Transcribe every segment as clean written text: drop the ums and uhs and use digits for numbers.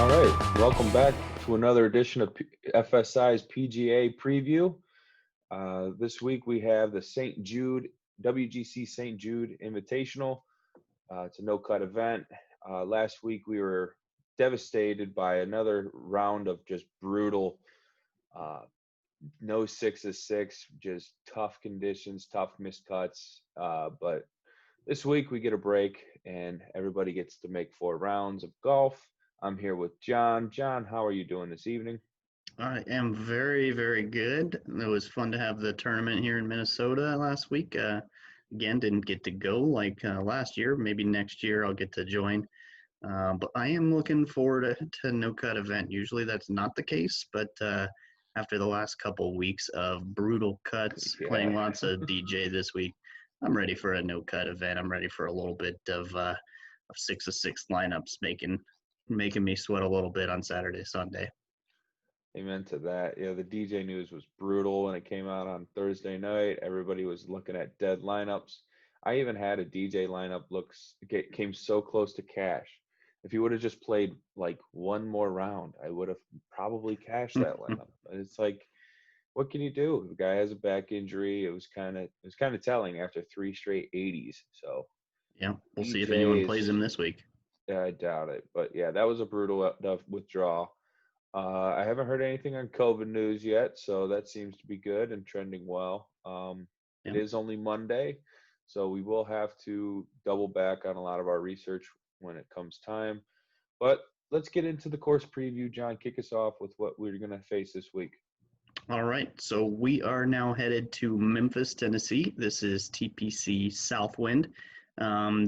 All right, welcome back to another edition of FSI's PGA preview. This week we have the St. Jude, WGC St. Jude Invitational. It's a no-cut event. Last week we were devastated by another round of just brutal, no 6-6, just tough conditions, tough miscuts. But this week we get a break and everybody gets to make 4 rounds of golf. I'm here with John. John, how are you doing this evening? I am very, very good. It was fun to have the tournament here in Minnesota last week. Again, didn't get to go like last year. Maybe next year I'll get to join. But I am looking forward to no-cut event. Usually that's not the case, but after the last couple weeks of brutal cuts, playing lots of DJ this week, I'm ready for a no-cut event. I'm ready for a little bit of 6-6 lineups, making me sweat a little bit on Saturday, Sunday. Amen to that. Yeah, the DJ news was brutal when it came out on Thursday night. Everybody was looking at dead lineups. I even had a DJ lineup came so close to cash. If he would have just played like one more round, I would have probably cashed that lineup. But it's like, what can you do? The guy has a back injury. It was kind of telling after 3 straight 80s. So yeah, we'll see if anyone plays him this week. Yeah, I doubt it. But yeah, that was a brutal withdrawal. I haven't heard anything on COVID news yet, so that seems to be good and trending well. It is only Monday, so we will have to double back on a lot of our research when it comes time. But let's get into the course preview. John, kick us off with what we're going to face this week. All right, so we are now headed to Memphis, Tennessee. This is TPC Southwind.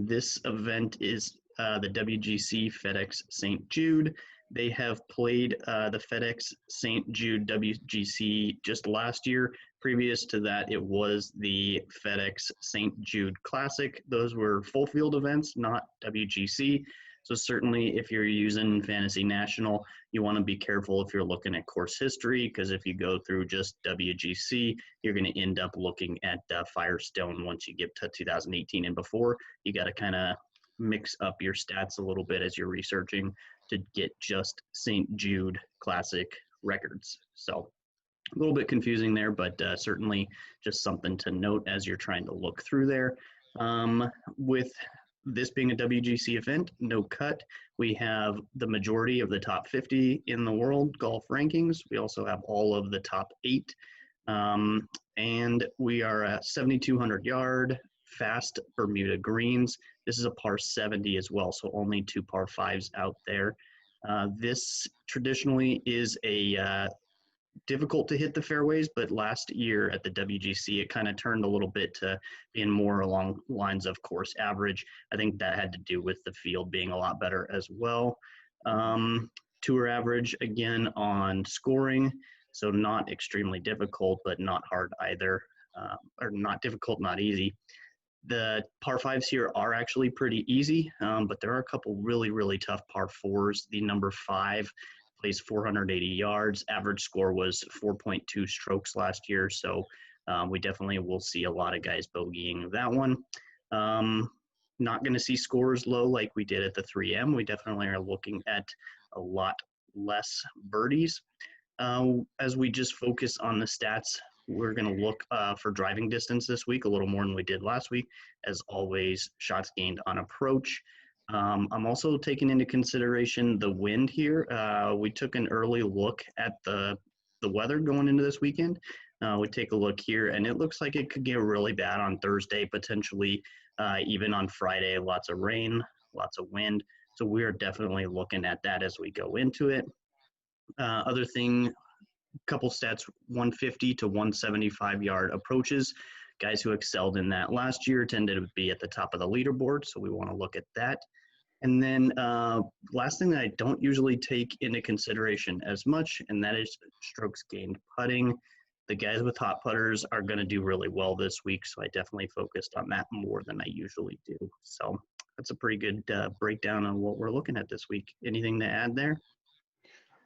This event is the WGC FedEx St. Jude. They have played the FedEx St. Jude WGC just last year. Previous to that, it was the FedEx St. Jude Classic. Those were full field events, not WGC. So certainly if you're using Fantasy National, you want to be careful if you're looking at course history, because if you go through just WGC, you're going to end up looking at Firestone once you get to 2018 and before. You got to kind of mix up your stats a little bit as you're researching to get just St. Jude Classic records. So a little bit confusing there, but certainly just something to note as you're trying to look through there. With this being a WGC event, no cut, we have the majority of the top 50 in the world golf rankings. We also have all of the top 8. And we are at 7,200 yard, fast Bermuda greens. This is a par 70 as well, so only 2 par 5s out there. This traditionally is a difficult to hit the fairways, but last year at the WGC, it kind of turned a little bit to being more along lines of course average. I think that had to do with the field being a lot better as well. Tour average, again, on scoring, so not extremely difficult, but not hard either, or not difficult, not easy. The par 5s here are actually pretty easy, but there are a couple really, really tough par 4s. The number 5 plays 480 yards. Average score was 4.2 strokes last year, so we definitely will see a lot of guys bogeying that one. Not going to see scores low like we did at the 3M. We definitely are looking at a lot less birdies. As we just focus on the stats, we're going to look for driving distance this week a little more than we did last week. As always, shots gained on approach. I'm also taking into consideration the wind here. We took an early look at the weather going into this weekend. We take a look here, and it looks like it could get really bad on Thursday, potentially even on Friday. Lots of rain, lots of wind. So we are definitely looking at that as we go into it. Other thing, couple stats, 150 to 175 yard approaches. Guys who excelled in that last year tended to be at the top of the leaderboard, so we want to look at that. And then last thing that I don't usually take into consideration as much, and that is strokes gained putting. The guys with hot putters are going to do really well this week, so I definitely focused on that more than I usually do. So that's a pretty good breakdown on what we're looking at this week. Anything to add there?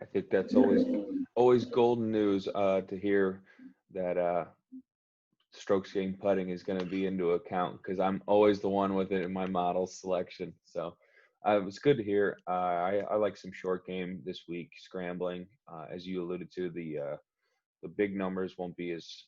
I think that's always golden news to hear that strokes gained putting is going to be into account, because I'm always the one with it in my model selection. So It was good to hear. I like some short game this week, scrambling. As you alluded to, the big numbers won't be as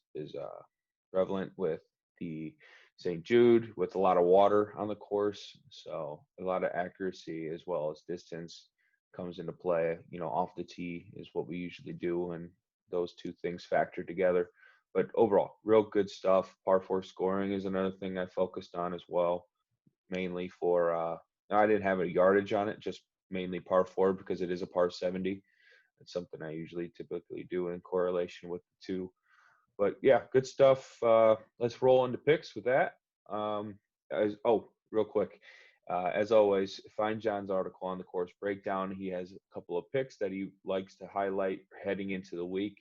prevalent with the St. Jude, with a lot of water on the course. So a lot of accuracy as well as distance comes into play. You know, off the tee is what we usually do, and those two things factor together. But overall, real good stuff. Par four scoring is another thing I focused on as well, mainly for. I didn't have a yardage on it, just mainly par four because it is a par 70. It's something I usually typically do in correlation with the two. But yeah, good stuff. Let's roll into picks with that. Real quick, as always, find John's article on the course breakdown. He has a couple of picks that he likes to highlight heading into the week.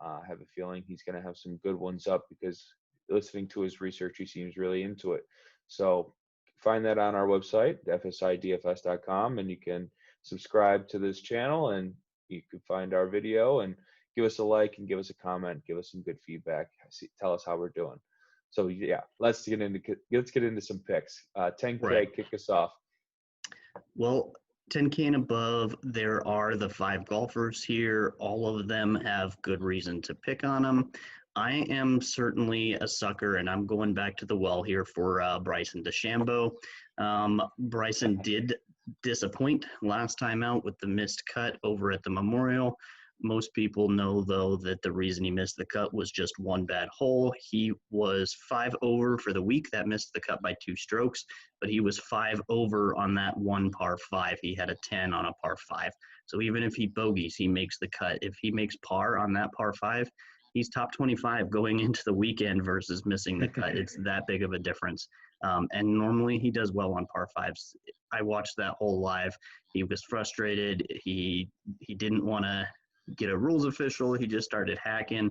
I have a feeling he's going to have some good ones up because listening to his research, he seems really into it. So find that on our website, fantasygolf.com, and you can subscribe to this channel, and you can find our video and give us a like and give us a comment, give us some good feedback, tell us how we're doing. So yeah, let's get into some picks. 10K, Right. Kick us off. Well, 10K and above, there are the 5 golfers here. All of them have good reason to pick on them. I am certainly a sucker, and I'm going back to the well here for Bryson DeChambeau. Bryson did disappoint last time out with the missed cut over at the Memorial. Most people know, though, that the reason he missed the cut was just one bad hole. He was 5 over for the week. That missed the cut by 2 strokes, but he was 5 over on that one par 5. He had a 10 on a par 5. So even if he bogeys, he makes the cut. If he makes par on that par 5, he's top 25 going into the weekend versus missing the cut. It's that big of a difference. And normally he does well on par 5s. I watched that hole live. He was frustrated. He didn't want to get a rules official. He just started hacking.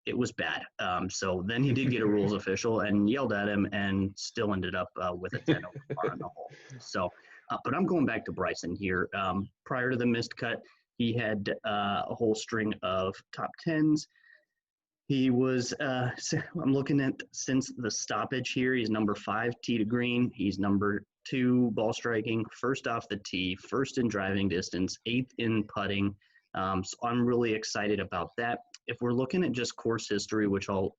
It was bad. So then he did get a rules official and yelled at him and still ended up with a 10 over par on the hole. So, but I'm going back to Bryson here. Prior to the missed cut, he had a whole string of top 10s. He was, I'm looking at since the stoppage here, he's number 5 tee to green. He's number 2 ball striking, first off the tee, first in driving distance, 8th in putting. So I'm really excited about that. If we're looking at just course history, which I'll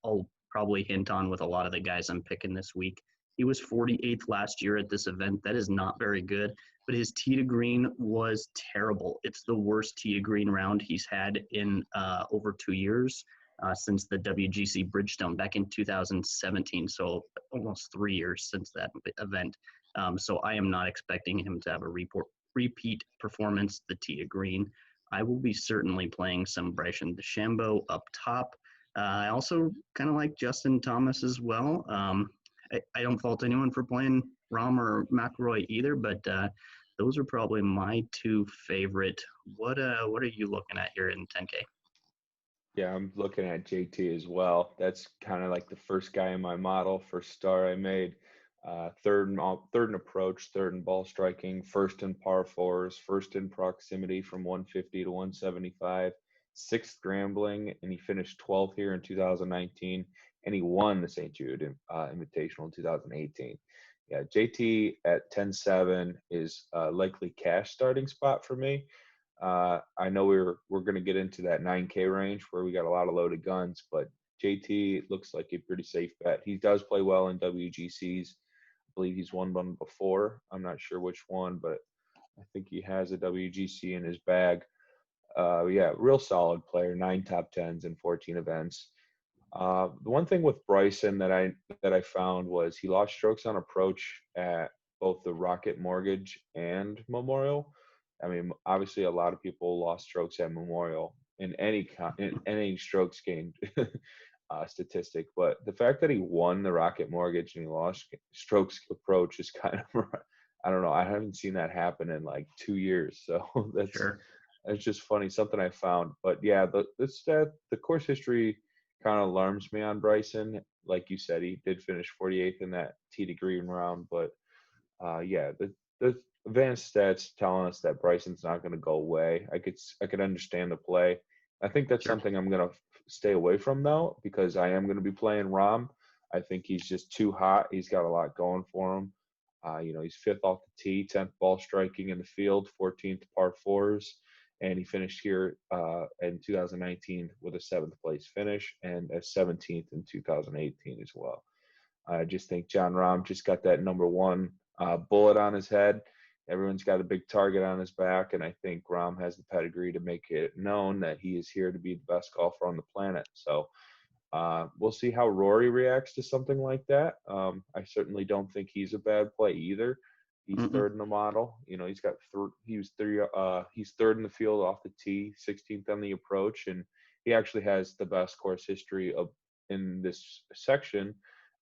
probably hint on with a lot of the guys I'm picking this week, he was 48th last year at this event. That is not very good, but his tee to green was terrible. It's the worst tee to green round he's had in over 2 years since the WGC Bridgestone back in 2017. So almost 3 years since that event. So I am not expecting him to have a repeat performance, the tee to green. I will be certainly playing some Bryson DeChambeau up top. I also kind of like Justin Thomas as well. I don't fault anyone for playing Rahm or McIlroy either, but those are probably my 2 favorite. What are you looking at here in 10K? Yeah, I'm looking at JT as well. That's kind of like the first guy in my model, first star I made. Third in approach, third in ball striking, first in par 4s, first in proximity from 150 to 175, 6th scrambling, and he finished 12th here in 2019, and he won the St. Jude Invitational in 2018. Yeah, JT at 10-7 is likely cash starting spot for me. I know we're going to get into that 9K range where we got a lot of loaded guns, but JT looks like a pretty safe bet. He does play well in WGCs. I believe he's won one before. I'm not sure which one, but I think he has a WGC in his bag. Yeah, real solid player, 9 top 10s in 14 events. The one thing with Bryson that I found was he lost strokes on approach at both the Rocket Mortgage and Memorial. I mean, obviously, a lot of people lost strokes at Memorial in any strokes gained statistic, but the fact that he won the Rocket Mortgage and he lost strokes approach is kind of, I don't know, I haven't seen that happen in like 2 years, so that's just funny, something I found. But yeah, the course history kind of alarms me on Bryson. Like you said, he did finish 48th in that tee to green round, but yeah, the advanced stats telling us that Bryson's not going to go away. I could understand the play. I think that's something I'm going to stay away from though, because I am going to be playing Rahm. I think he's just too hot. He's got a lot going for him. He's 5th off the tee, 10th ball striking in the field, 14th par fours, and he finished here in 2019 with a 7th place finish and a 17th in 2018 as well. I just think Jon Rahm just got that number one bullet on his head. Everyone's got a big target on his back, and I think Rahm has the pedigree to make it known that he is here to be the best golfer on the planet. So we'll see how Rory reacts to something like that. I certainly don't think he's a bad play either. He's third in the model. He's got he's third in the field off the tee, 16th on the approach, and he actually has the best course history in this section.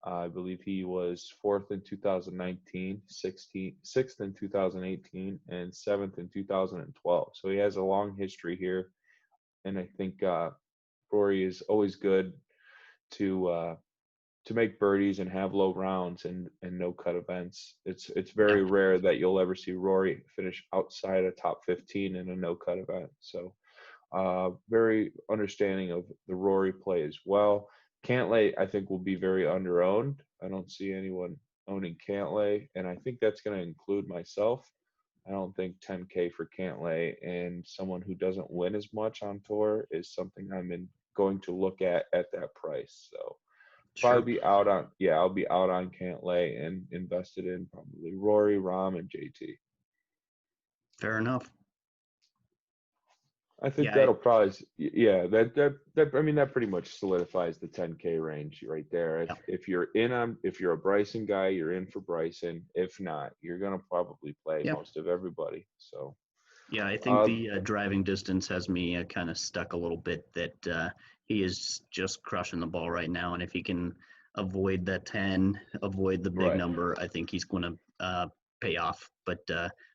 I believe he was 4th in 2019, 6th in 2018, and 7th in 2012. So he has a long history here, and I think Rory is always good to make birdies and have low rounds and no cut events. It's very rare that you'll ever see Rory finish outside a top 15 in a no cut event. So very understanding of the Rory play as well. Cantlay, I think, will be very under-owned. I don't see anyone owning Cantlay, and I think that's going to include myself. I don't think 10K for Cantlay and someone who doesn't win as much on tour is something I'm going to look at that price. So probably be out on, I'll be out on Cantlay and invested in probably Rory, Rahm, and JT. Fair enough. I think that'll probably, that pretty much solidifies the 10K range right there. If you're a Bryson guy, you're in for Bryson. If not, you're gonna probably play most of everybody. So yeah, I think the driving distance has me kind of stuck a little bit. That he is just crushing the ball right now, and if he can avoid that 10, avoid the big number, I think he's going to pay off. But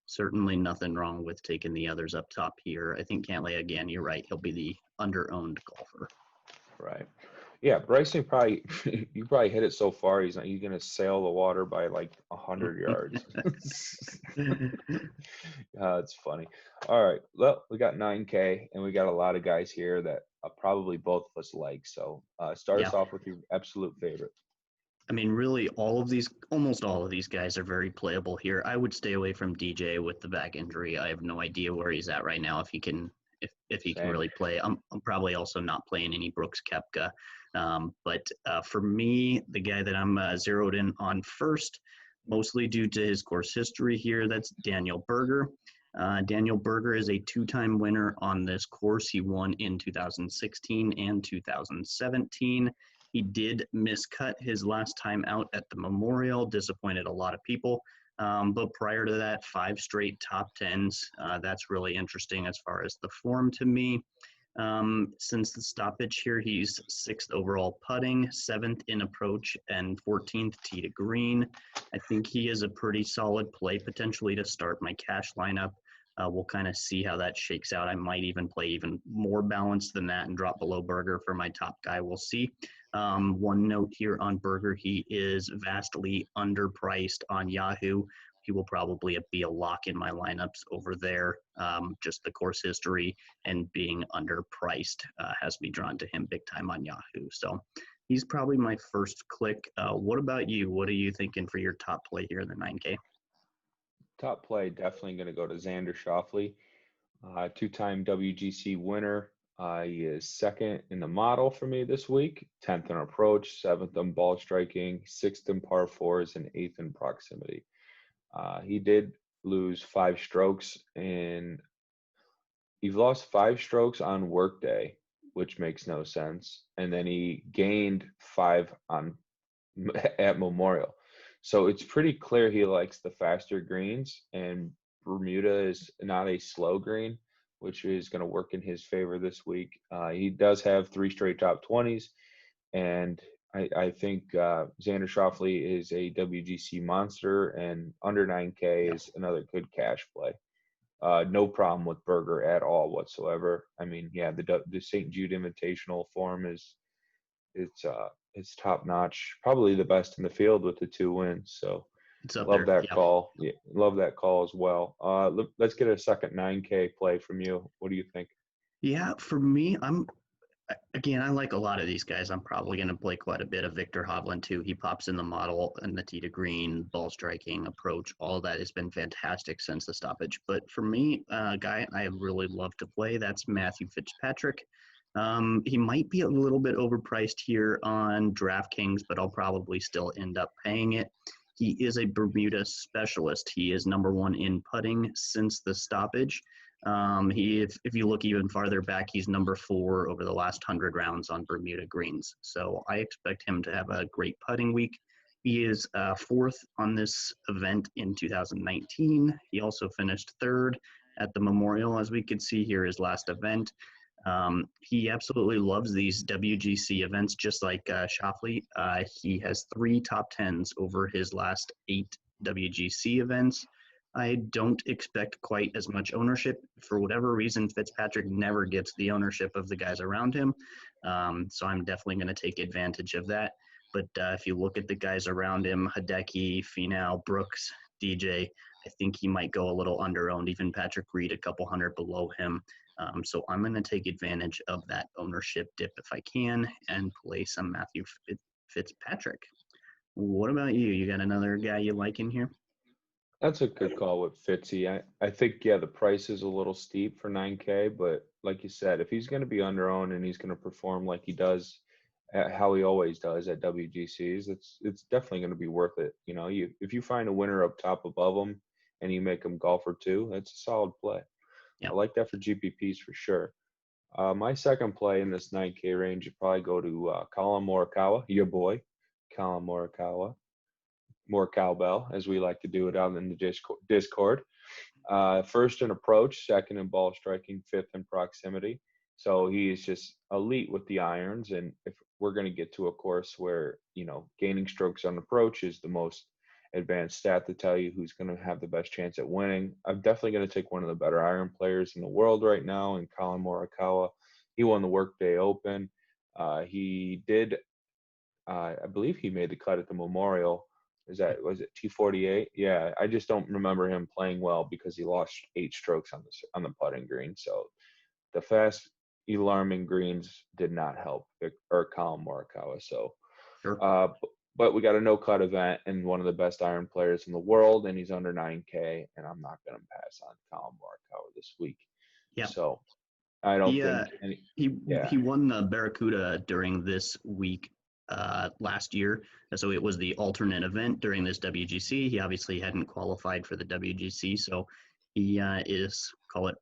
certainly nothing wrong with taking the others up top here. I think Cantlay, again, you're right. He'll be the under-owned golfer. Right. Yeah, Bryson you probably hit it so far, he's going to sail the water by like 100 yards. It's funny. All right. Well, we got 9K, and we got a lot of guys here that probably both of us like. So start us off with your absolute favorite. I mean, really, almost all of these guys are very playable here. I would stay away from DJ with the back injury. I have no idea where he's at right now. If he can really play, I'm probably also not playing any Brooks Koepka. But for me, the guy that I'm zeroed in on first, mostly due to his course history here, that's Daniel Berger. Daniel Berger is a 2-time winner on this course. He won in 2016 and 2017. He did miscut his last time out at the Memorial, disappointed a lot of people. But prior to that, 5 straight top 10s. That's really interesting as far as the form to me. Since the stoppage here, he's 6th overall putting, 7th in approach, and 14th tee to green. I think he is a pretty solid play potentially to start my cash lineup. We'll kind of see how that shakes out. I might even play even more balanced than that and drop below Berger for my top guy. We'll see. One note here on Berger, he is vastly underpriced on Yahoo. He will probably be a lock in my lineups over there. Just the course history and being underpriced has me drawn to him big time on Yahoo. So he's probably my first click. What about you? What are you thinking for your top play here in the 9K? Top play, definitely going to go to Xander Schauffele, 2-time WGC winner. He is 2nd in the model for me this week, 10th in approach, 7th in ball striking, 6th in par fours, and 8th in proximity. He did lose 5 strokes, and he lost 5 strokes on workday, which makes no sense. And then he gained 5 at Memorial. So it's pretty clear he likes the faster greens, and Bermuda is not a slow green, which is going to work in his favor this week. He does have 3 straight top 20s, and I think Xander Schauffele is a WGC monster, and under 9K is another good cash play. No problem with Berger at all whatsoever. I mean, the St. Jude Invitational form it's top notch, probably the best in the field with the 2 wins. So love that call. Yeah, love that call as well. Let's get a second 9K play from you. What do you think? Yeah, for me, Again, I like a lot of these guys. I'm probably going to play quite a bit of Victor Hovland too. He pops in the model and the tee to green, ball striking, approach, all of that has been fantastic since the stoppage. But for me, a guy I really love to play, that's Matthew Fitzpatrick. He might be a little bit overpriced here on DraftKings, but I'll probably still end up paying it. He is a Bermuda specialist. He is #1 in putting since the stoppage. If you look even farther back, he's #4 over the last 100 rounds on Bermuda greens. So I expect him to have a great putting week. He is 4th on this event in 2019. He also finished 3rd at the Memorial, as we could see here, his last event. He absolutely loves these WGC events, just like Schauffele. He has 3 top 10s over his last 8 WGC events. I don't expect quite as much ownership. For whatever reason, Fitzpatrick never gets the ownership of the guys around him. So I'm definitely going to take advantage of that. But if you look at the guys around him, Hideki, Finau, Brooks, DJ, I think he might go a little under-owned, even Patrick Reed a couple hundred below him. So I'm going to take advantage of that ownership dip if I can and play some Matthew Fitzpatrick. What about you? You got another guy you like in here? That's a good call with Fitzy. I think, yeah, the price is a little steep for 9K, but like you said, if he's going to be under owned and he's going to perform like he does, how he always does at WGCs, it's definitely going to be worth it. You know, if you find a winner up top above him and you make him golfer too, that's a solid play. Yeah. I like that for GPPs for sure. My second play in this 9K range would probably go to Collin Morikawa, your boy, Collin Morikawa. More cowbell, as we like to do it out in the Discord. First in approach, second in ball striking, 5th in proximity. So he is just elite with the irons. And if we're going to get to a course where, you know, gaining strokes on approach is the most advanced stat to tell you who's going to have the best chance at winning, I'm definitely going to take one of the better iron players in the world right now, in Collin Morikawa. He won the Workday Open. He did, I believe he made the cut at the Memorial. Was it T48? Yeah, I just don't remember him playing well because he lost 8 strokes on the putting green. So the fast, alarming greens did not help Collin Morikawa. So, Sure. but we got a no cut event and one of the best iron players in the world, and he's under 9K, and I'm not going to pass on Collin Morikawa this week. Yeah. So I don't He think he won the Barracuda during this week last year. So it was the alternate event during this WGC. He obviously hadn't qualified for the WGC, so he is, call it,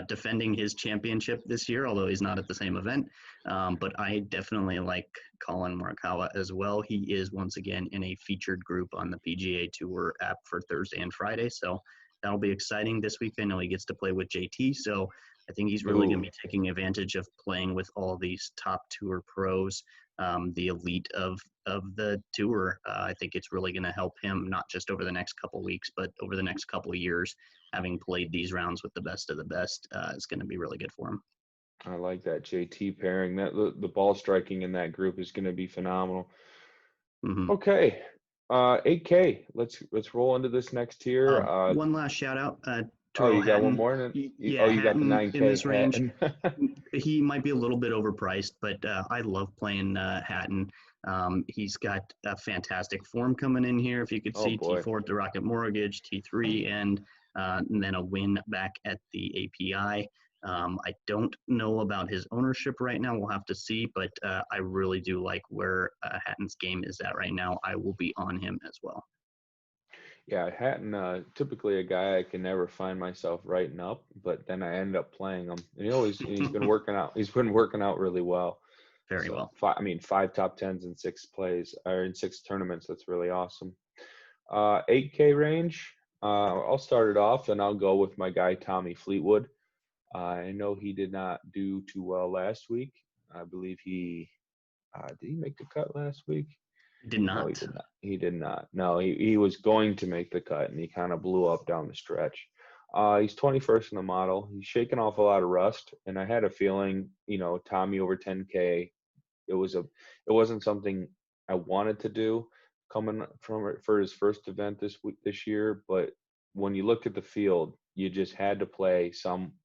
defending his championship this year, although he's not at the same event. But I definitely like Collin Morikawa as well. He is once again in a featured group on the PGA Tour app for Thursday and Friday, so that'll be exciting this week. I know he gets to play with JT, so I think he's really going to be taking advantage of playing with all these top tour pros, the elite of the tour. I think it's really going to help him not just over the next couple weeks, but over the next couple of years. Having played these rounds with the best of the best is going to be really good for him. I like that JT pairing. That the ball striking in that group is going to be phenomenal. Mm-hmm. Okay, 8K. Let's roll into this next tier. One last shout out. You got one Hatton. more? Yeah, You got the Hatton 9K in this range. Hatton. He might be a little bit overpriced, but I love playing Hatton. He's got a fantastic form coming in here. If you could see, T4 at the Rocket Mortgage, T3, and then a win back at the API. I don't know about his ownership right now. We'll have to see, but I really do like where Hatton's game is at right now. I will be on him as well. Yeah, Hatton, typically a guy I can never find myself writing up, but then I end up playing him. And he's been working out. He's been working out really well. Very well. 5 top 10s in 6 plays or in 6 tournaments. That's really awesome. 8K range. I'll start it off, and I'll go with my guy Tommy Fleetwood. I know he did not do too well last week. I believe did he make the cut last week? Did not. No, he did not. He did not. No, he was going to make the cut, and he kind of blew up down the stretch. He's 21st in the model. He's shaking off a lot of rust, and I had a feeling, you know, Tommy over 10K. It wasn't something I wanted to do coming for his first event this year, but when you looked at the field, you just had to play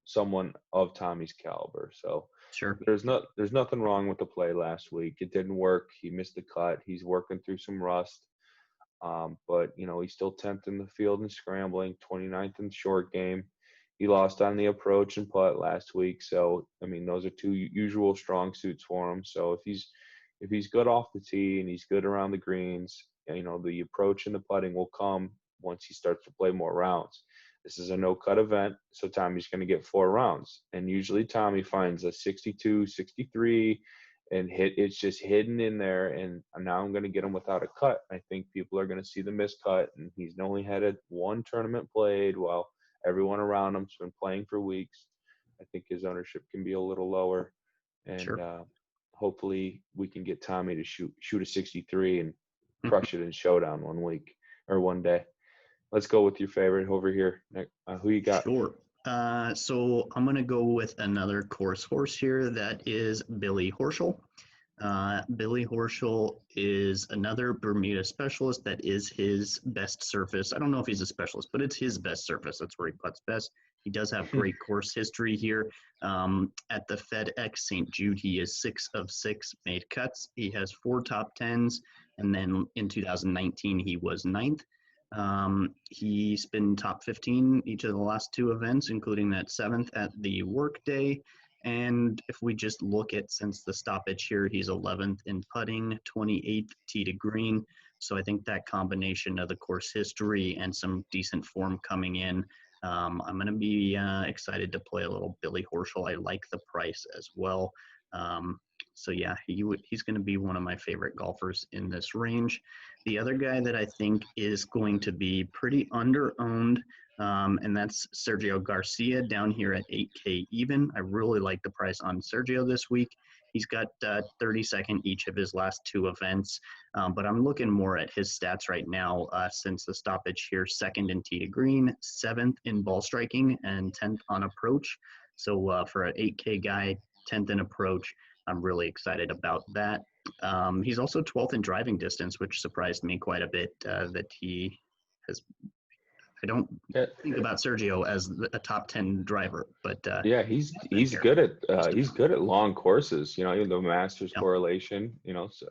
someone of Tommy's caliber. So Sure. There's nothing wrong with the play last week. It didn't work. He missed the cut. He's working through some rust. But he's still 10th in the field in scrambling, 29th in the short game. He lost on the approach and putt last week. So I mean, those are two usual strong suits for him. So if he's good off the tee and he's good around the greens, the approach and the putting will come once he starts to play more rounds. This is a no-cut event, so Tommy's going to get 4 rounds. And usually Tommy finds a 62, 63, and it's just hidden in there. And now I'm going to get him without a cut. I think people are going to see the miscut, and he's only had one tournament played while everyone around him's been playing for weeks. I think his ownership can be a little lower. And Sure. hopefully we can get Tommy to shoot a 63 and crush it in Showdown one day. Let's go with your favorite over here. Who you got? Sure. So I'm going to go with another course horse here. That is Billy Horschel. Billy Horschel is another Bermuda specialist. That is his best surface. I don't know if he's a specialist, but it's his best surface. That's where he putts best. He does have great course history here. At the FedEx St. Jude, he is 6 of 6 made cuts. He has 4 top 10s, and then in 2019, he was 9th. He's been top 15 each of the last 2 events, including that 7th at the Workday. And if we just look at since the stoppage here, he's 11th in putting, 28th tee to green. So I think that combination of the course history and some decent form coming in, I'm going to be excited to play a little Billy Horschel. I like the price as well. So yeah, he's going to be one of my favorite golfers in this range. The other guy that I think is going to be pretty under-owned, and that's Sergio Garcia down here at 8K even. I really like the price on Sergio this week. He's got 32nd each of his last 2 events, but I'm looking more at his stats right now since the stoppage here. 2nd in tee to green, 7th in ball striking, and 10th on approach. So for an 8K guy, 10th in approach, I'm really excited about that. He's also 12th in driving distance, which surprised me quite a bit that he has. I don't think about Sergio as a top 10 driver, but yeah, he's good at long courses. The Masters correlation. So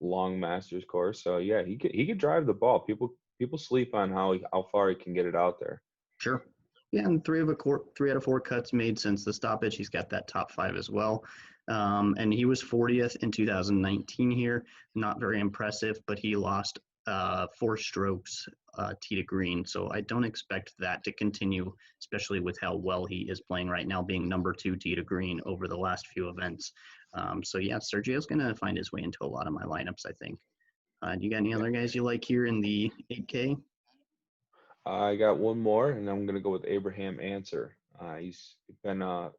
long Masters course. So yeah, he could drive the ball. People sleep on how far he can get it out there. Sure. Yeah, and 3 out of 4 cuts made since the stoppage. He's got that top 5 as well. And he was 40th in 2019 here. Not very impressive, but he lost 4 strokes tee to green. So I don't expect that to continue, especially with how well he is playing right now, being number 2 tee to green over the last few events. So yeah, Sergio's going to find his way into a lot of my lineups, I think. Do you got any other guys you like here in the 8K? I got one more, and I'm going to go with Abraham ANCER. He's been a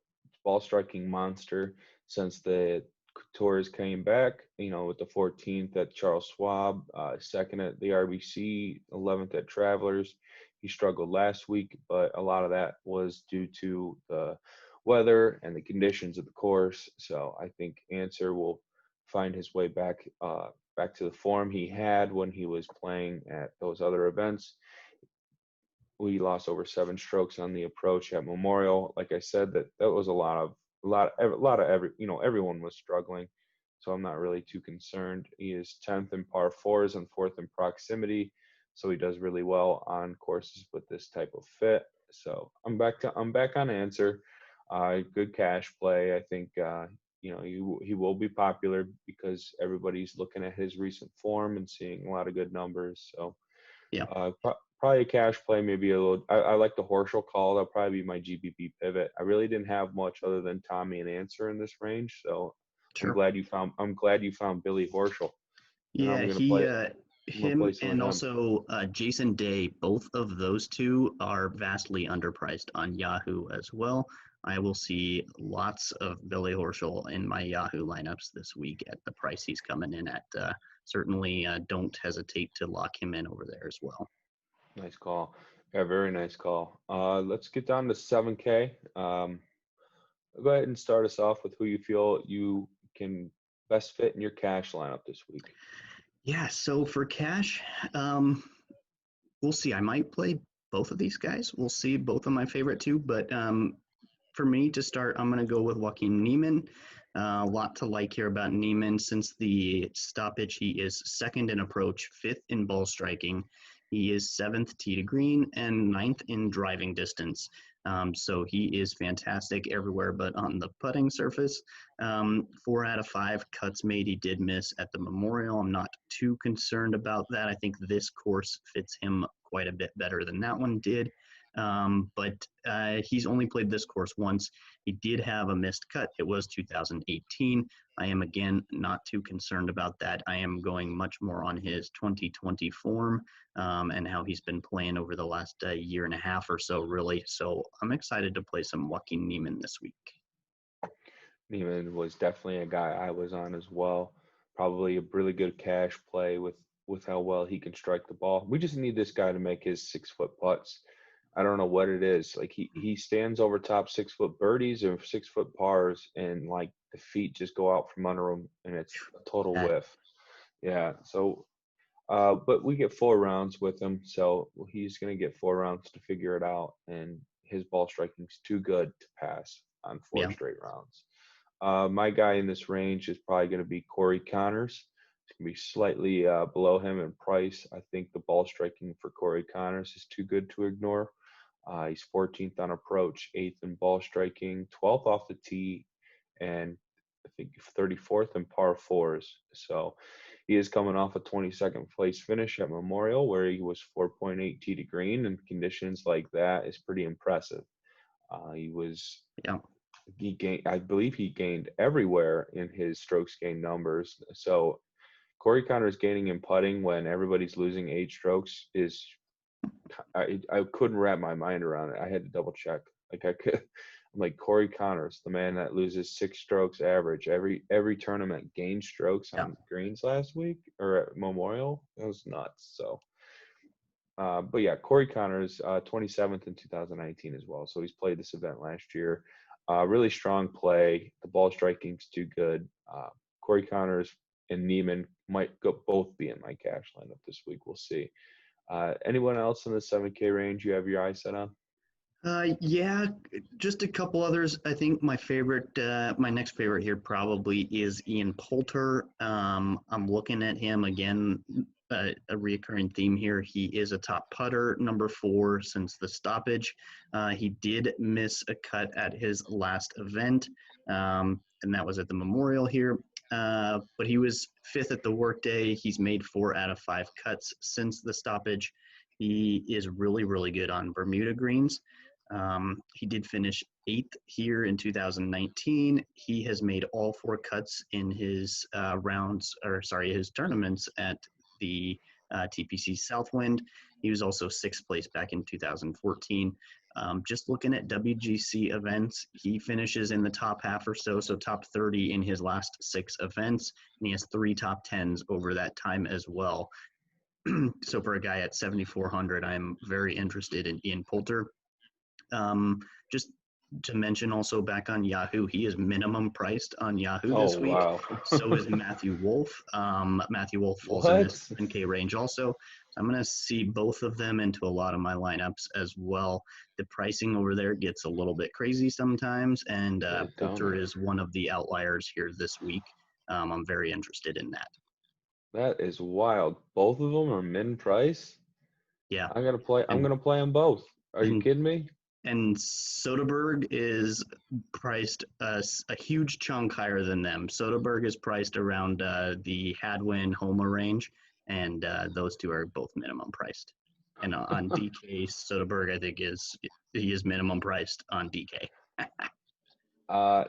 ball striking monster since the tours came back, with the 14th at Charles Schwab, 2nd at the RBC, 11th at Travelers. He struggled last week, but a lot of that was due to the weather and the conditions of the course. So I think ANCER will find his way back to the form he had when he was playing at those other events. We lost over 7 strokes on the approach at Memorial. Like I said, that was everyone was struggling. So I'm not really too concerned. He is 10th in par 4s and 4th in proximity. So he does really well on courses with this type of fit. So I'm back on ANCER. Good cash play. I think, he will be popular because everybody's looking at his recent form and seeing a lot of good numbers. So yeah, probably a cash play, maybe a little. I like the Horschel call. That'll probably be my GBP pivot. I really didn't have much other than Tommy and ANCER in this range, so sure. I'm glad you found Billy Horschel. Yeah, him and also Jason Day, both of those 2 are vastly underpriced on Yahoo as well. I will see lots of Billy Horschel in my Yahoo lineups this week at the price he's coming in at. Certainly don't hesitate to lock him in over there as well. Nice call. Yeah, very nice call. Let's get down to 7K. Go ahead and start us off with who you feel you can best fit in your cash lineup this week. Yeah, so for cash, we'll see. I might play both of these guys. We'll see, both of my favorite 2, but for me to start, I'm going to go with Joaquin Niemann. A lot to like here about Niemann. Since the stoppage, he is second in approach, fifth in ball striking. He is seventh tee to green and ninth in driving distance. So he is fantastic everywhere but on the putting surface. 4 out of 5 cuts made. He did miss at the Memorial. I'm not too concerned about that. I think this course fits him quite a bit better than that one did. But he's only played this course once. He did have a missed cut. It was 2018. I am, again, not too concerned about that. I am going much more on his 2020 form and how he's been playing over the last year and a half or so, really. So I'm excited to play some Joaquin Niemann this week. Niemann was definitely a guy I was on as well. Probably a really good cash play with how well he can strike the ball. We just need this guy to make his 6-foot putts. I don't know what it is. Like he stands over top 6-foot birdies or 6-foot pars, and like the feet just go out from under him, and it's a total whiff. Yeah. So, but we get 4 rounds with him, so he's gonna get 4 rounds to figure it out, and his ball striking's too good to pass on 4 straight rounds. My guy in this range is probably gonna be Corey Connors. It's gonna be slightly below him in price. I think the ball striking for Corey Connors is too good to ignore. He's 14th on approach, 8th in ball striking, 12th off the tee, and I think 34th in par 4s. So he is coming off a 22nd place finish at Memorial, where he was 4.8 tee to green, and conditions like that is pretty impressive. He gained, I believe he gained everywhere in his strokes gained numbers. So Corey Connors gaining in putting when everybody's losing 8 strokes is, I couldn't wrap my mind around it. I had to double check. I'm like, Corey Connors, the man that loses 6 strokes average every tournament, gained strokes on greens last week or at Memorial. It was nuts. So, but yeah, Corey Connors, 27th in 2019 as well. So he's played this event last year. Really strong play. The ball striking's too good. Corey Connors and Niemann might both be in my cash lineup this week. We'll see. Anyone else in the 7K range you have your eye set on? Yeah, just a couple others. I think my next favorite here probably is Ian Poulter. I'm looking at him again, a reoccurring theme here. He is a top putter, number 4 since the stoppage. He did miss a cut at his last event, and that was at the Memorial here. But he was 5th at the workday. He's made 4 out of 5 cuts since the stoppage. He is really, really good on Bermuda greens. He did finish 8th here in 2019. He has made all 4 cuts in his his tournaments at the TPC Southwind. He was also 6th place back in 2014. Just looking at WGC events, he finishes in the top half or so top 30 in his last 6 events, and he has 3 top 10s over that time as well. So for a guy at 7,400, I'm very interested in Ian Poulter. Just to mention also back on Yahoo, he is minimum priced on Yahoo this week. Wow. So is Matthew Wolff. Matthew Wolff falls in this 10K range also. So I'm going to see both of them into a lot of my lineups as well. The pricing over there gets a little bit crazy sometimes, and Poulter is one of the outliers here this week. I'm very interested in that. That is wild. Both of them are min price? Yeah. I'm gonna play them both. Are you kidding me? And Soderberg is priced a huge chunk higher than them. Soderberg is priced around the Hadwin Homa range, and those two are both minimum priced. And on DK, Soderberg I think he is minimum priced on DK.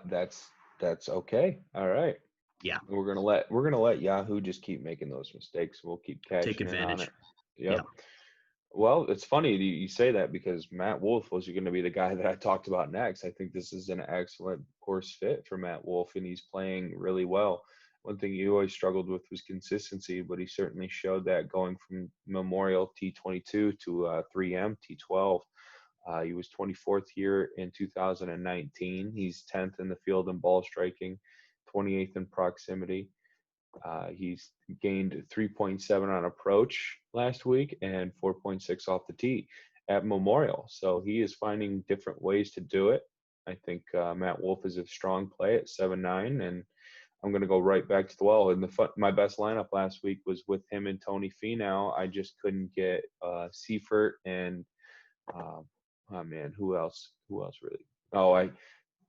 That's okay. All right. Yeah. We're gonna let Yahoo just keep making those mistakes. We'll keep cashing in on it. Yep. Yeah. Well, it's funny you say that because Matt Wolff was going to be the guy that I talked about next. I think this is an excellent course fit for Matt Wolff, and he's playing really well. One thing he always struggled with was consistency, but he certainly showed that going from Memorial T22 to 3M T12. He was 24th here in 2019. He's 10th in the field in ball striking, 28th in proximity. He's gained 3.7 on approach last week and 4.6 off the tee at Memorial. So he is finding different ways to do it. I think Matt Wolff is a strong play at 7-9, and I'm going to go right back to the well. And my best lineup last week was with him and Tony Finau. I just couldn't get Seifert and oh man, who else? Who else really? Oh, I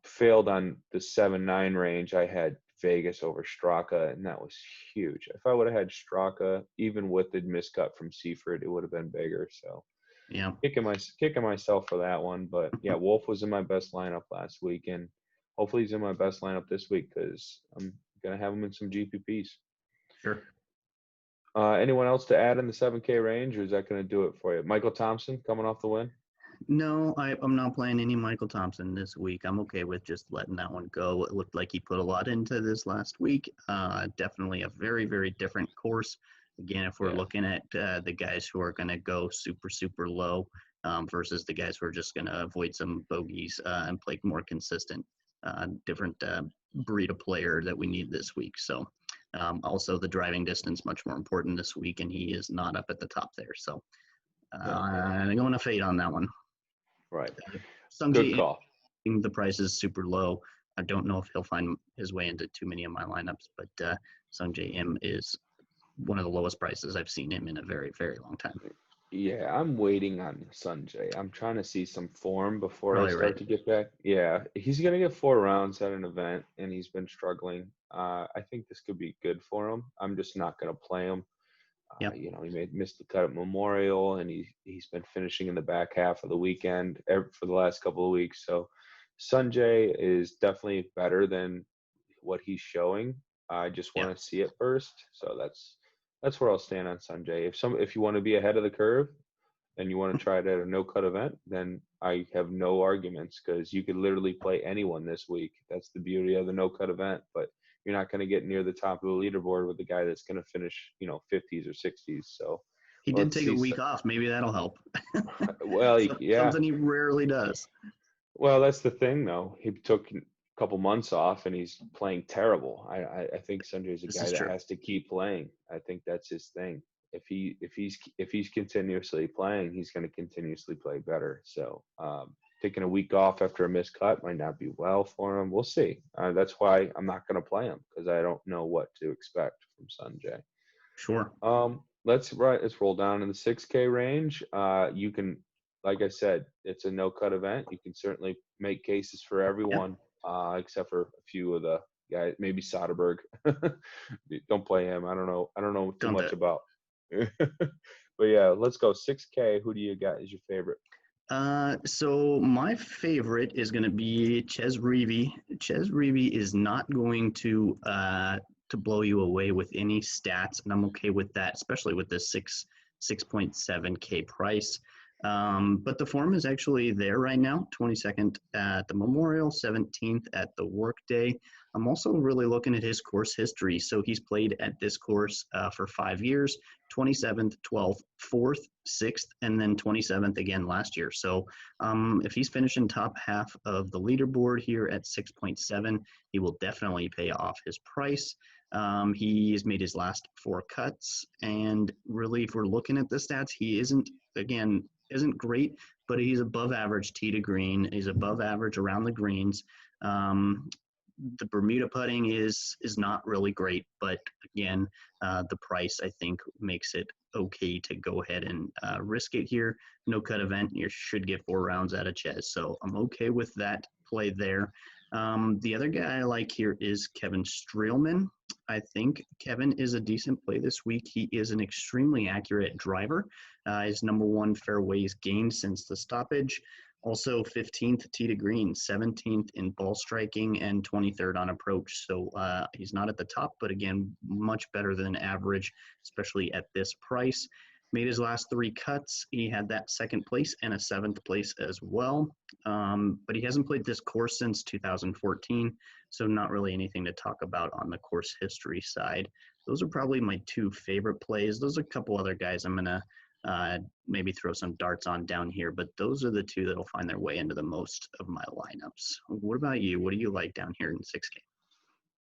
failed on the 7-9 range. I had Vegas over Straka, and that was huge. If I would have had Straka, even with the miscut from Seifert, it would have been bigger. So Yeah. kicking myself for that one. But yeah, Wolf was in my best lineup last week, and hopefully he's in my best lineup this week because I'm gonna have him in some GPPs. Sure. Anyone else to add in the 7K range, or is that gonna do it for you? Michael Thompson coming off the win. No, I'm not playing any Michael Thompson this week. I'm okay with just letting that one go. It looked like he put a lot into this last week. Definitely a very, very different course. Again, if we're looking at the guys who are going to go super, super low versus the guys who are just going to avoid some bogeys and play more consistent, different breed of player that we need this week. So also the driving distance much more important this week, and he is not up at the top there. So I'm going to fade on that one. Right. Sungjae Good call. the price is super low. I don't know if he'll find his way into too many of my lineups, but Sungjae Im is one of the lowest prices I've seen him in a very, very long time. Yeah, I'm waiting on Sanjay. I'm trying to see some form before Probably I start right. to get back. Yeah, he's gonna get 4 rounds at an event, and he's been struggling. I think this could be good for him. I'm just not gonna play him. Yep. You know, he missed the cut at Memorial, and he's been finishing in the back half of the weekend for the last couple of weeks. So Sanjay is definitely better than what he's showing. I just want to see it first. So that's where I'll stand on Sanjay. If you want to be ahead of the curve and you want to try it at a no cut event, then I have no arguments because you could literally play anyone this week. That's the beauty of the no cut event. But you're not going to get near the top of the leaderboard with the guy that's going to finish, 50s or 60s. So he did take a week off. Maybe that'll help. Well, yeah. Something he rarely does. Well, that's the thing, though. He took a couple months off, and he's playing terrible. I think Sanjay's a guy that has to keep playing. I think that's his thing. If he's continuously playing, he's going to continuously play better. So taking a week off after a missed cut might not be well for him. We'll see. That's why I'm not going to play him because I don't know what to expect from Sanjay. Sure. Let's roll down in the 6K range. You can, like I said, it's a no cut event. You can certainly make cases for everyone, except for a few of the guys. Maybe Soderberg. Don't play him. I don't know too much about. But yeah, let's go 6K. Who do you got as your favorite? So my favorite is going to be CHEZ REAVIE. CHEZ REAVIE is not going to blow you away with any stats, and I'm okay with that, especially with this 6.7K price. But the form is actually there right now, 22nd at the Memorial, 17th at the Workday. I'm also really looking at his course history. So he's played at this course for 5 years, 27th, 12th, 4th, 6th, and then 27th again last year. So if he's finishing top half of the leaderboard here at 6.7, he will definitely pay off his price. He has made his last 4 cuts, and really, if we're looking at the stats, he isn't great, but he's above average tee to green. He's above average around the greens. The Bermuda putting is not really great, but again, the price I think makes it okay to go ahead and risk it here. No cut event, you should get 4 rounds out of CHEZ, so I'm okay with that play there. The other guy I like here is Kevin Streelman. I think Kevin is a decent play this week. He is an extremely accurate driver. His #1 fairways gained since the stoppage. Also 15th tee to green, 17th in ball striking, and 23rd on approach. So he's not at the top, but again, much better than average, especially at this price. Made his last 3 cuts. He had that 2nd place and a 7th place as well. But he hasn't played this course since 2014, so not really anything to talk about on the course history side. Those are probably my 2 favorite plays. There's a couple other guys I'm going to maybe throw some darts on down here, but those are the 2 that'll find their way into the most of my lineups. What about you? What do you like down here in 6K?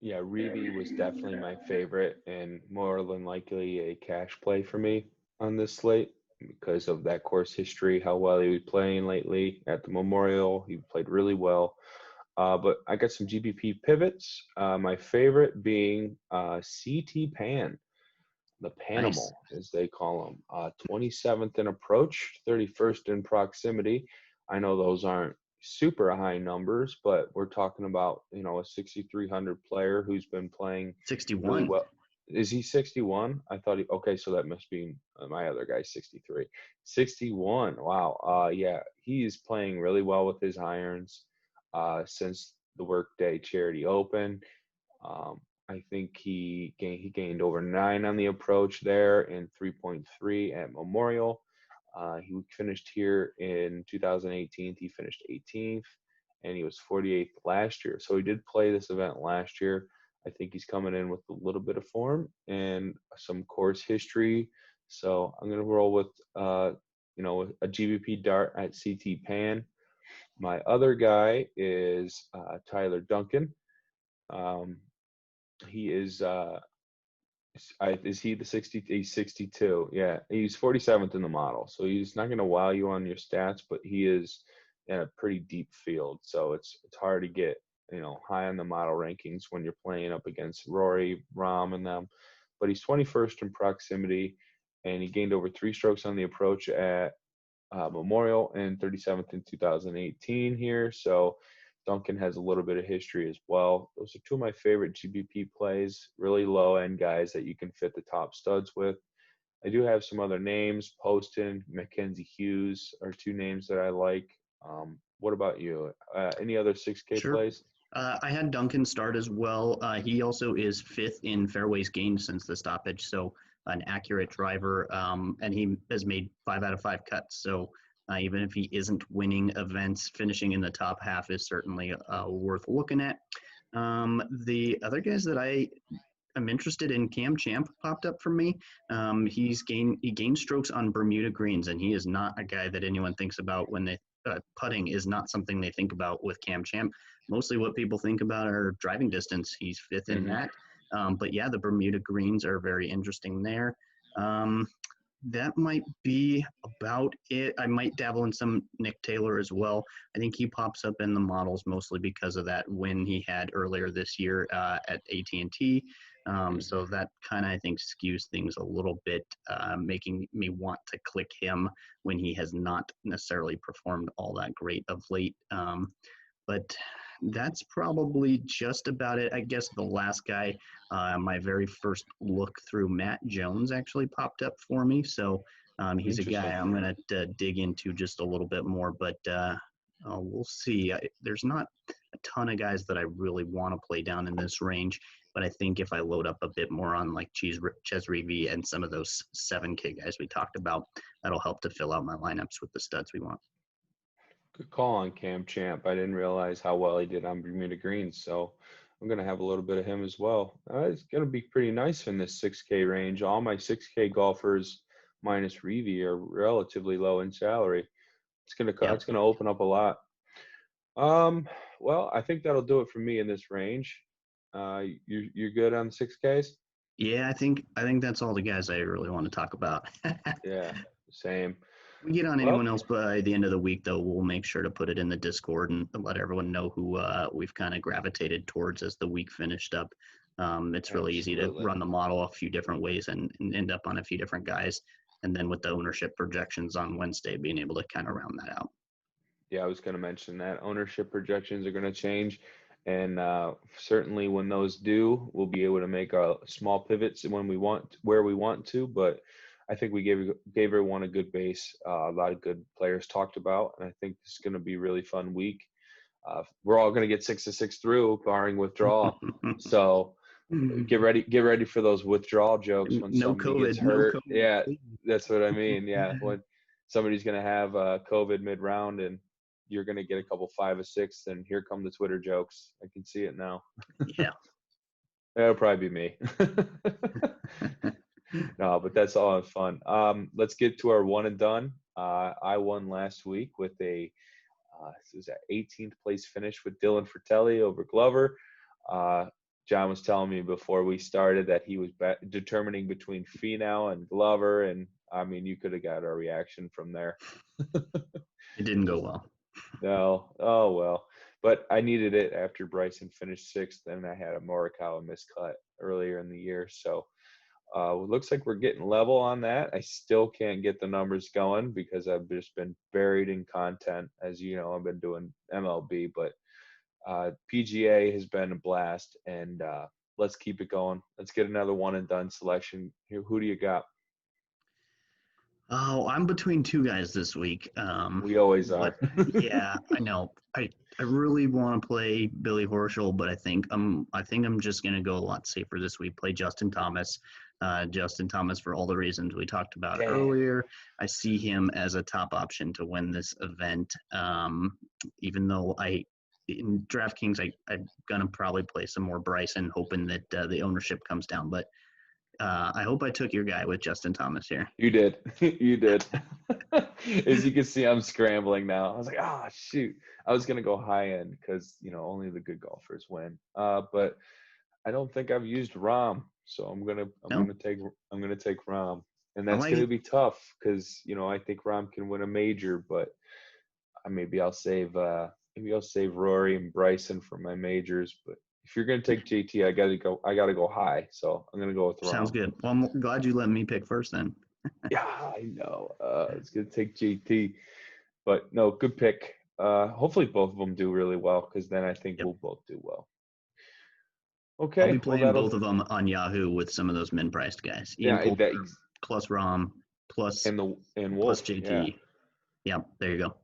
Yeah, REAVIE was definitely my favorite and more than likely a cash play for me on this slate. because of that course history, how well he was playing lately at the Memorial. He played really well. But I got some GPP pivots. My favorite being CT Pan, the Nice. Panimal, as they call him. 27th in approach, 31st in proximity. I know those aren't super high numbers, but we're talking about, a 6,300 player who's been playing really 61. well. Is he 61? I thought okay, so that must be my other guy, 63. 61. Wow. Yeah, he is playing really well with his irons since the Workday Charity Open. Um, I think he gained over 9 on the approach there and 3.3 at Memorial. He finished here in 2018. He finished 18th, and he was 48th last year. So he did play this event last year. I think he's coming in with a little bit of form and some course history. So I'm going to roll with, a GBP dart at CT Pan. My other guy is Tyler Duncan. He is is he the 60? He's 62. Yeah, he's 47th in the model, so he's not going to wow you on your stats, but he is in a pretty deep field, so it's hard to get high on the model rankings when you're playing up against Rory, Rahm, and them. But he's 21st in proximity, and he gained over 3 strokes on the approach at Memorial and 37th in 2018 here. So Duncan has a little bit of history as well. Those are 2 of my favorite GBP plays, really low end guys that you can fit the top studs with. I do have some other names. Poston, Mackenzie Hughes are 2 names that I like. What about you? Any other 6K Sure. plays? I had Duncan start as well. He also is 5th in fairways gained since the stoppage, so an accurate driver, and he has made 5 out of 5 cuts. So even if he isn't winning events, finishing in the top half is certainly worth looking at. The other guys that I'm interested in, Cam Champ popped up for me. He gained strokes on Bermuda greens, and he is not a guy that anyone thinks about when they putting is not something they think about with Cam Champ. Mostly what people think about are driving distance. He's 5th in that. But yeah, the Bermuda greens are very interesting there. That might be about it. I might dabble in some Nick Taylor as well. I think he pops up in the models mostly because of that win he had earlier this year at AT&T. So that kind of, I think, skews things a little bit, making me want to click him when he has not necessarily performed all that great of late. But that's probably just about it. I guess the last guy, my very first look through, Matt Jones, actually popped up for me. So he's a guy I'm going to dig into just a little bit more, but we'll see. There's not a ton of guys that I really want to play down in this range, but I think if I load up a bit more on like CHEZ REAVIE and some of those 7K guys we talked about, that'll help to fill out my lineups with the studs we want. Good call on Cam Champ. I didn't realize how well he did on Bermuda Greens, so I'm going to have a little bit of him as well. It's going to be pretty nice in this 6K range. All my 6K golfers minus REAVIE are relatively low in salary. It's going to open up a lot. Well, I think that'll do it for me in this range. You're good on 6Ks? Yeah, I think that's all the guys I really want to talk about. Yeah, same. We get on anyone else by the end of the week, though, we'll make sure to put it in the Discord and let everyone know who we've kind of gravitated towards as the week finished up. It's really easy to run the model a few different ways and end up on a few different guys. And then with the ownership projections on Wednesday, being able to kind of round that out. Yeah, I was going to mention that ownership projections are going to change. And certainly when those do, we'll be able to make small pivots when we want, where we want to. But I think we gave everyone a good base. A lot of good players talked about, and I think this is going to be a really fun week. We're all going to get 6 of 6 through, barring withdrawal. So get ready for those withdrawal jokes when somebody gets hurt. No COVID. Yeah, that's what I mean. Yeah, when somebody's going to have COVID mid-round and you're going to get a couple 5 of 6, and here come the Twitter jokes. I can see it now. Yeah. That'll probably be me. No, but that's all fun. Let's get to our one and done. I won last week with it was an 18th place finish with Dylan Fratelli over Glover. John was telling me before we started that he was determining between Finau and Glover, and I mean, you could have got our reaction from there. It didn't go well. No. Oh, well. But I needed it after Bryson finished 6th, and I had a Morikawa miscut earlier in the year. So it looks like we're getting level on that. I still can't get the numbers going because I've just been buried in content. As you know, I've been doing MLB, but PGA has been a blast, and let's keep it going. Let's get another one and done selection. Who do you got? Oh, I'm between two guys this week. We always are. Yeah, I know. I really want to play Billy Horschel, but I think I'm just gonna go a lot safer this week. Play Justin Thomas. Justin Thomas for all the reasons we talked about earlier. I see him as a top option to win this event. Even though in DraftKings I'm gonna probably play some more Bryson, hoping that the ownership comes down. But I hope I took your guy with Justin Thomas here. You did. You did. As you can see, I'm scrambling now. I was like, shoot. I was going to go high end because, only the good golfers win. But I don't think I've used Rahm. So I'm going to take Rahm. And that's going to be tough because, I think Rahm can win a major, but maybe I'll save Rory and Bryson for my majors, but if you're going to take JT, I got to go high. So I'm going to go with Rahm. Sounds good. Well, I'm glad you let me pick first then. Yeah, I know. It's going to take JT. But no, good pick. Hopefully both of them do really well because then I think we'll both do well. Okay. I'll be playing both of them on Yahoo with some of those min-priced guys. Ian Poulter plus Rahm plus Wolf plus JT. Yeah, there you go.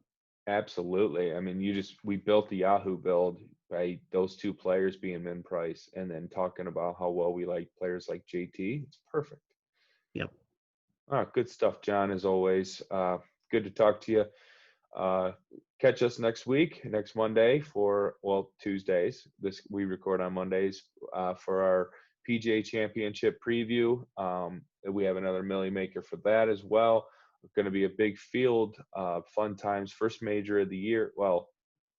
Absolutely. I mean, we built the Yahoo build, right? Those two players being min price, and then talking about how well we like players like JT. It's perfect. Yep. All right, good stuff, John. As always, good to talk to you. Catch us next Monday for Tuesdays. We record on Mondays for our PGA Championship preview. We have another Millie Maker for that as well. Going to be a big field, fun times. First major of the year. Well,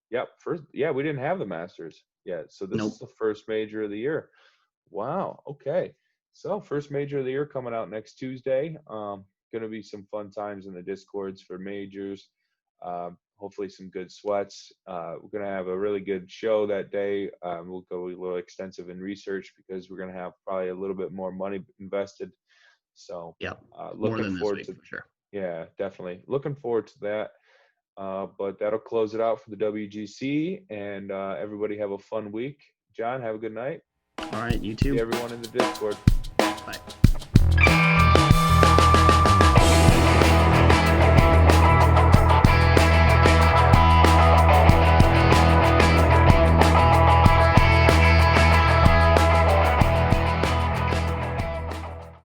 we didn't have the Masters yet, so this is the first major of the year. Wow. Okay, so first major of the year coming out next Tuesday. Going to be some fun times in the Discords for majors. Hopefully some good sweats. We're going to have a really good show that day. We'll go a little extensive in research because we're going to have probably a little bit more money invested. So looking forward to for sure. Yeah, definitely. Looking forward to that. But that'll close it out for the WGC, and everybody have a fun week. John, have a good night. All right, you too. See everyone in the Discord. Bye.